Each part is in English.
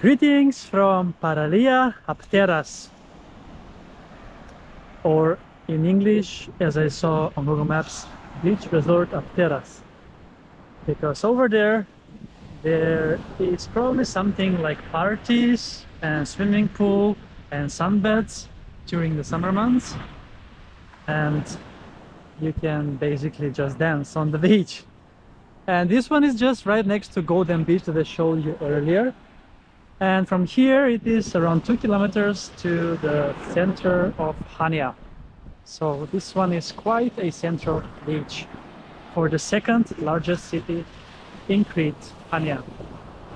Greetings from Paralia Apteras, or in English, as I saw on Google Maps, Beach Resort Apteras. Because over there is probably something like parties and swimming pool and sunbeds during the summer months, and you can basically just dance on the beach. And this one is just right next to Golden Beach that I showed you earlier. And from here it is around 2 kilometers to the center of Chania. So this one is quite a central beach for the second largest city in Crete, Chania.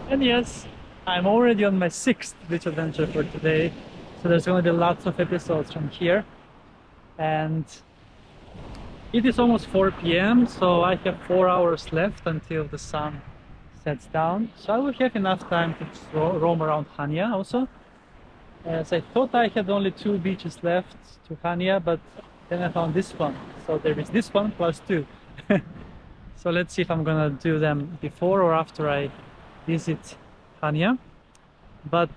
And yes, I'm already on my 6th beach adventure for today. So there's going to be lots of episodes from here. And it is almost 4 p.m. so I have 4 hours left until the sun sets down, so I will have enough time to roam around Chania also, as I thought I had only 2 beaches left to Chania, but then I found this one, so there is this one plus 2. So let's see if I'm gonna do them before or after I visit Chania. But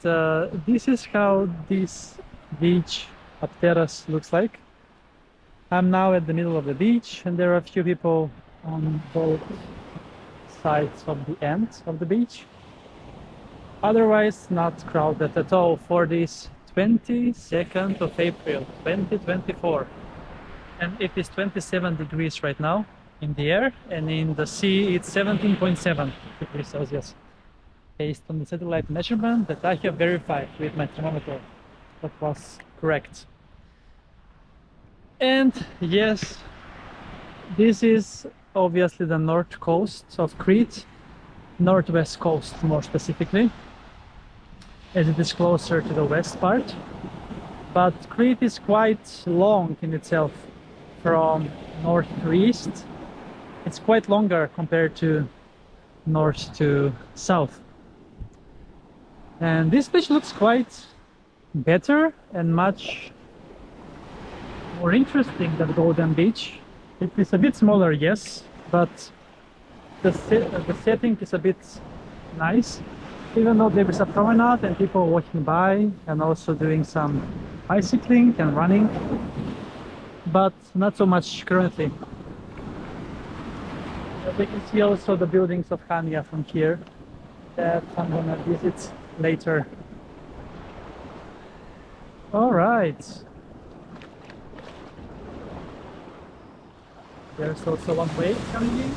this is how this beach Apteras looks like. I'm now at the middle of the beach and there are a few people on both sides of the end of the beach. Otherwise not crowded at all for this 22nd of April 2024, and it is 27 degrees right now in the air, and in the sea it's 17.7 degrees Celsius, based on the satellite measurement that I have verified with my thermometer that was correct. And yes, this is obviously the north coast of Crete, northwest coast more specifically, as it is closer to the west part. But Crete is quite long in itself, from north to east. It's quite longer compared to north to south. And this beach looks quite better and much more interesting than Golden Beach. It is a bit smaller, yes, but the setting is a bit nice, even though there is a promenade and people walking by and also doing some bicycling and running, but not so much currently. We can see also the buildings of Chania from here that I'm gonna visit later. All right. There's also one wave coming in.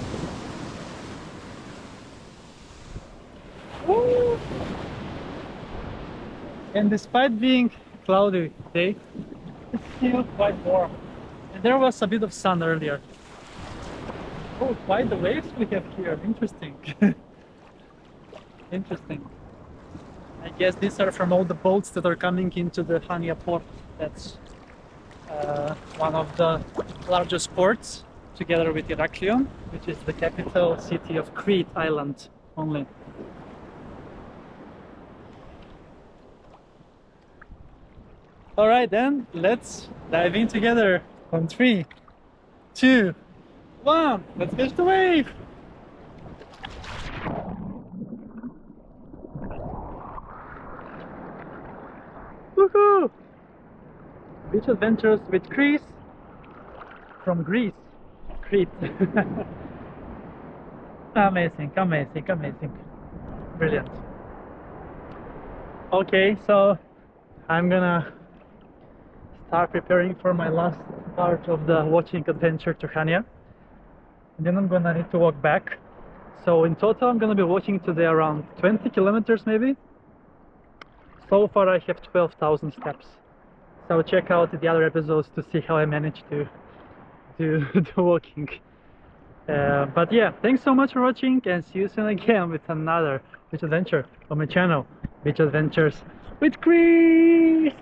Woo! And despite being cloudy today, it's still quite warm. And there was a bit of sun earlier. Oh, quite the waves we have here. Interesting. Interesting. I guess these are from all the boats that are coming into the Chania port. That's one of the largest ports, together with Heraklion, which is the capital city of Crete island only. Alright then, let's dive in together on 3, 2, 1, let's catch the wave! Woohoo! Beach adventures with Chris from Greece. Crete. Amazing, amazing, amazing. Brilliant. Okay, so I'm gonna start preparing for my last part of the watching adventure to Chania. And then I'm gonna need to walk back. So in total I'm gonna be walking today around 20 kilometers maybe. So far I have 12,000 steps. So check out the other episodes to see how I managed to do the walking. But yeah, thanks so much for watching, and see you soon again with another beach adventure on my channel, Beach Adventures with Chris.